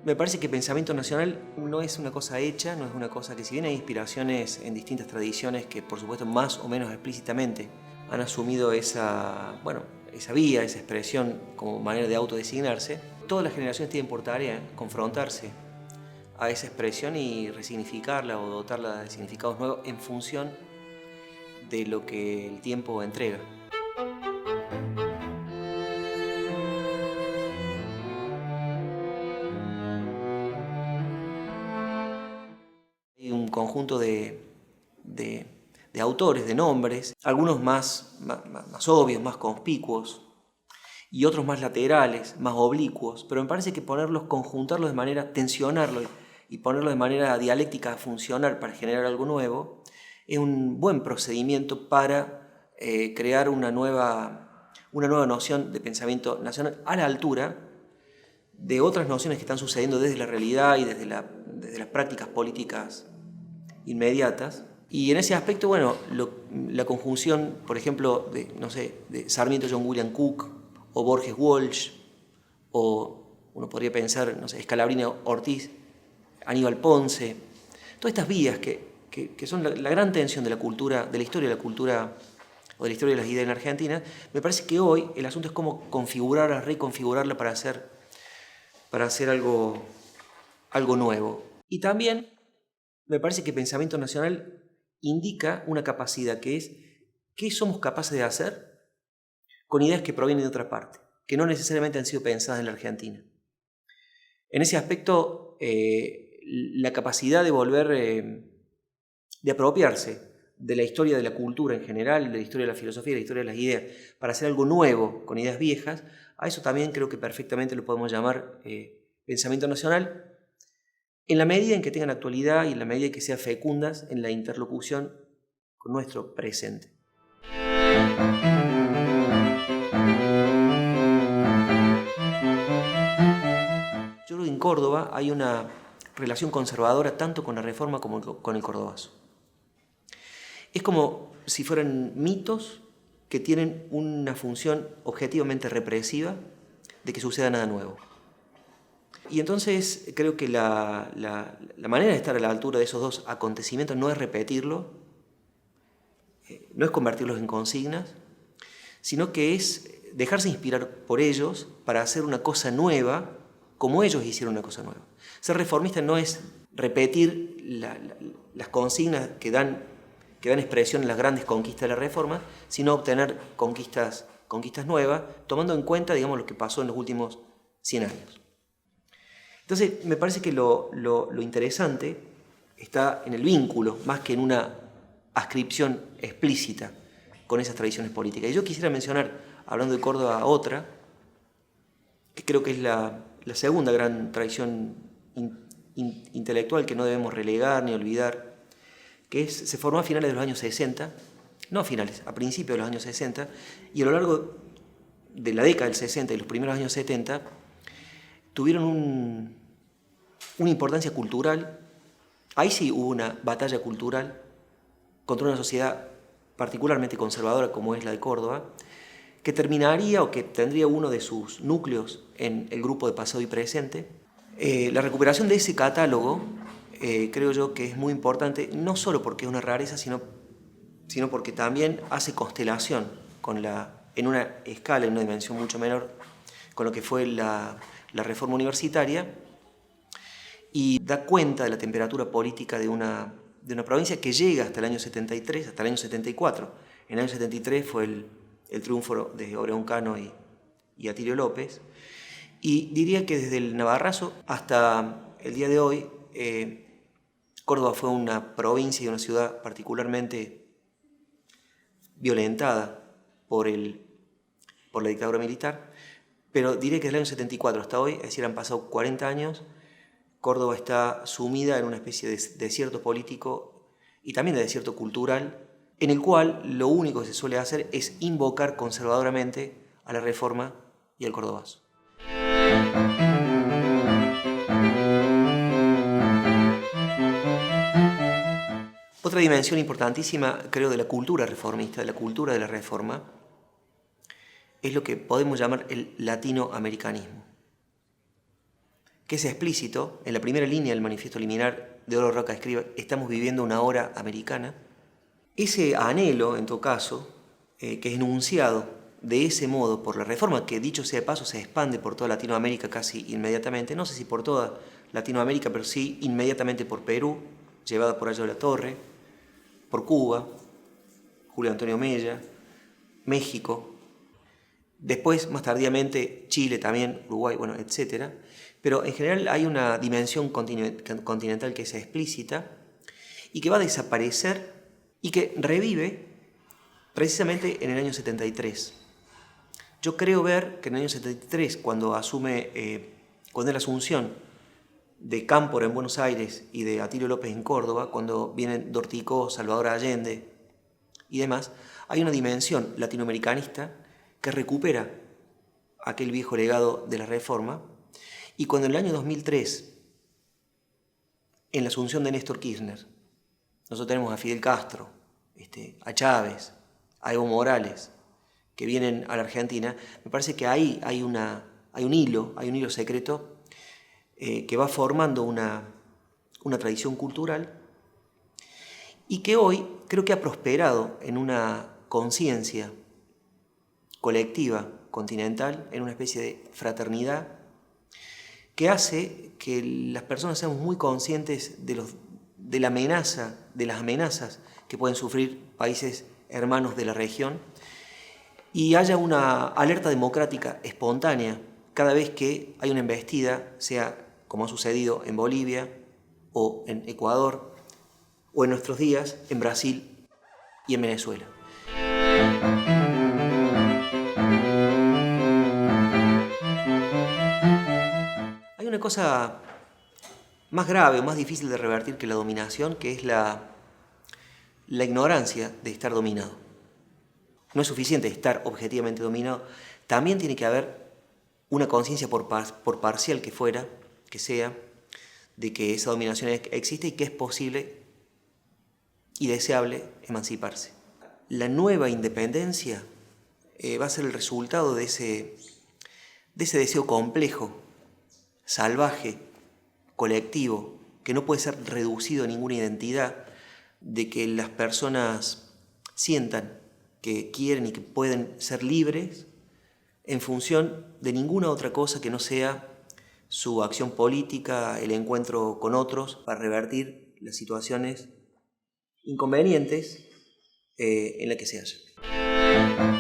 Me parece que pensamiento nacional no es una cosa hecha, no es una cosa que, si bien hay inspiraciones en distintas tradiciones que por supuesto más o menos explícitamente han asumido esa vía, esa expresión como manera de autodesignarse, todas las generaciones tienen por tarea confrontarse a esa expresión y resignificarla o dotarla de significados nuevos en función de lo que el tiempo entrega. Hay un conjunto de, de autores, de nombres, algunos más obvios, más conspicuos, y otros más laterales, más oblicuos, pero me parece que conjuntarlos de manera, tensionarlos y ponerlos de manera dialéctica a funcionar para generar algo nuevo, es un buen procedimiento para crear una nueva noción de pensamiento nacional a la altura de otras nociones que están sucediendo desde la realidad y desde las prácticas políticas inmediatas. Y en ese aspecto, bueno, la conjunción, por ejemplo, de Sarmiento John William Cook, o Borges Walsh, o uno podría pensar, Scalabrini Ortiz, Aníbal Ponce, todas estas vías que son la gran tensión de la cultura, de la historia de la cultura o de la historia de las ideas en Argentina. Me parece que hoy el asunto es cómo configurarla, reconfigurarla para hacer algo nuevo. Y también me parece que pensamiento nacional indica una capacidad que es qué somos capaces de hacer con ideas que provienen de otra parte, que no necesariamente han sido pensadas en la Argentina. En ese aspecto, la capacidad de apropiarse de la historia de la cultura en general, de la historia de la filosofía, de la historia de las ideas, para hacer algo nuevo con ideas viejas, a eso también creo que perfectamente lo podemos llamar pensamiento nacional, en la medida en que tengan actualidad y en la medida en que sean fecundas en la interlocución con nuestro presente. Yo creo que en Córdoba hay una relación conservadora tanto con la Reforma como con el cordobazo. Es como si fueran mitos que tienen una función objetivamente represiva de que suceda nada nuevo. Y entonces creo que la manera de estar a la altura de esos dos acontecimientos no es repetirlo, no es convertirlos en consignas, sino que es dejarse inspirar por ellos para hacer una cosa nueva como ellos hicieron una cosa nueva. Ser reformista no es repetir las consignas que dan expresión en las grandes conquistas de la Reforma, sino obtener conquistas nuevas, tomando en cuenta, digamos, lo que pasó en los últimos 100 años. Entonces, me parece que lo interesante está en el vínculo, más que en una ascripción explícita con esas tradiciones políticas. Y yo quisiera mencionar, hablando de Córdoba, otra, que creo que es la segunda gran tradición intelectual que no debemos relegar ni olvidar, que se formó a finales de los años 60, no a finales, a principios de los años 60, y a lo largo de la década del 60 y los primeros años 70, tuvieron una importancia cultural. Ahí sí hubo una batalla cultural contra una sociedad particularmente conservadora como es la de Córdoba, que terminaría o que tendría uno de sus núcleos en el grupo de Pasado y Presente. La recuperación de ese catálogo creo yo que es muy importante, no solo porque es una rareza, sino porque también hace constelación en una escala, en una dimensión mucho menor, con lo que fue la reforma universitaria, y da cuenta de la temperatura política de una provincia que llega hasta el año 73, hasta el año 74. En el año 73 fue el triunfo de Obregón Cano y Atilio López. Y diría que desde el Navarrazo hasta el día de hoy, Córdoba fue una provincia y una ciudad particularmente violentada por la dictadura militar, pero diría que desde el año 74 hasta hoy, es decir, han pasado 40 años, Córdoba está sumida en una especie de desierto político y también de desierto cultural, en el cual lo único que se suele hacer es invocar conservadoramente a la Reforma y al cordobazo. Otra dimensión importantísima, creo, de la cultura reformista, de la cultura de la Reforma, es lo que podemos llamar el latinoamericanismo, que es explícito. En la primera línea del manifiesto liminar de Oro Roca escribe: estamos viviendo una hora americana. Ese anhelo, en todo caso, que es enunciado de ese modo por la reforma, que dicho sea de paso se expande por toda Latinoamérica casi inmediatamente, no sé si por toda Latinoamérica, pero sí inmediatamente por Perú, llevada por Ayo de la Torre, por Cuba, Julio Antonio Mella, México, después, más tardíamente, Chile también, Uruguay, bueno, etc. Pero en general hay una dimensión continental que es explícita y que va a desaparecer y que revive precisamente en el año 73. Yo creo ver que en el año 73, cuando es la asunción de Cámpora en Buenos Aires y de Atilio López en Córdoba, cuando vienen Dorticó, Salvador Allende y demás, hay una dimensión latinoamericanista que recupera aquel viejo legado de la Reforma, y cuando en el año 2003, en la asunción de Néstor Kirchner, nosotros tenemos a Fidel Castro, a Chávez, a Evo Morales, que vienen a la Argentina, me parece que ahí hay un hilo secreto que va formando una tradición cultural y que hoy creo que ha prosperado en una conciencia colectiva, continental, en una especie de fraternidad que hace que las personas seamos muy conscientes de las amenazas que pueden sufrir países hermanos de la región, y haya una alerta democrática espontánea cada vez que hay una embestida, sea como ha sucedido en Bolivia o en Ecuador o en nuestros días en Brasil y en Venezuela. Hay una cosa más grave o más difícil de revertir que la dominación, que es la ignorancia de estar dominado. No es suficiente estar objetivamente dominado, también tiene que haber una conciencia, por parcial que sea, de que esa dominación existe y que es posible y deseable emanciparse. La nueva independencia va a ser el resultado de ese deseo complejo, salvaje, colectivo, que no puede ser reducido a ninguna identidad, de que las personas sientan que quieren y que pueden ser libres en función de ninguna otra cosa que no sea su acción política, el encuentro con otros, para revertir las situaciones inconvenientes en las que se hallan.